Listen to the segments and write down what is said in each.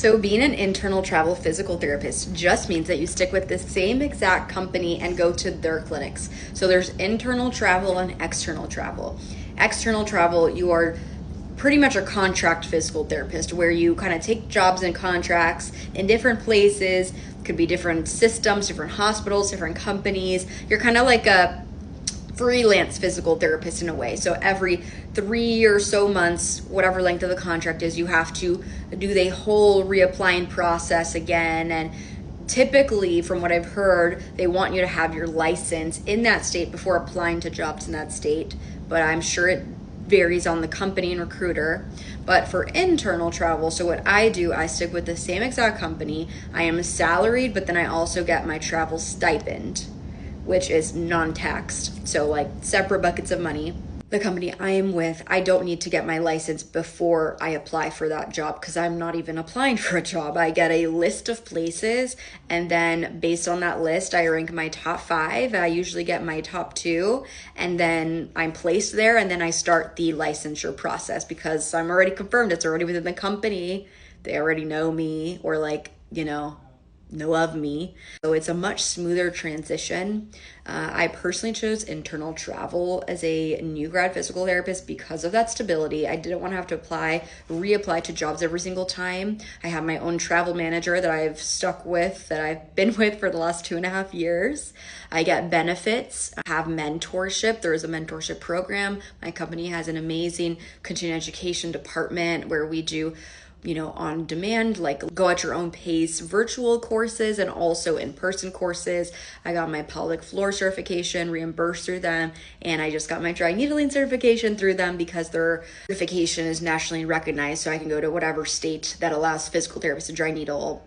So being an internal travel physical therapist just means that you stick with the same exact company and go to their clinics. So there's internal travel and external travel. External travel, you are pretty much a contract physical therapist where you kind of take jobs and contracts in different places. Could be different systems, different hospitals, different companies. You're kind of like a freelance physical therapist in a way. So every 3 or so months, whatever length of the contract is, you have to do the whole reapplying process again. And typically, from what I've heard, they want you to have your license in that state before applying to jobs in that state. But I'm sure it varies on the company and recruiter. But for internal travel, so what I do, I stick with the same exact company. I am salaried, but then I also get my travel stipend, which is non-taxed. So like separate buckets of money. The company I am with, I don't need to get my license before I apply for that job because I'm not even applying for a job. I get a list of places, and then based on that list, I rank my top 5. I usually get my top 2, and then I'm placed there, and then I start the licensure process because I'm already confirmed. It's already within the company. They already know me, or know of me. So it's a much smoother transition. I personally chose internal travel as a new grad physical therapist because of that stability. I didn't want to have to reapply to jobs every single time. I have my own travel manager that I've stuck with, that I've been with for the last 2.5 years. I get benefits, I have mentorship. There is a mentorship program. My company has an amazing continuing education department where we do on demand, like go at your own pace, virtual courses and also in-person courses. I got my pelvic floor certification reimbursed through them, and I just got my dry needling certification through them because their certification is nationally recognized, so I can go to whatever state that allows physical therapists to dry needle.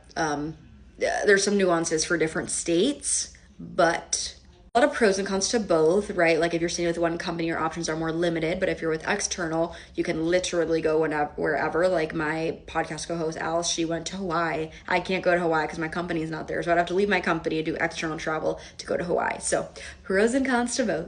There's some nuances for different states, but a lot of pros and cons to both, right? Like if you're staying with one company, your options are more limited, but if you're with external, you can literally go wherever. Like my podcast co-host Alice, she went to Hawaii. I can't go to Hawaii because my company is not there, so I'd have to leave my company and do external travel to go to Hawaii. So pros and cons to both.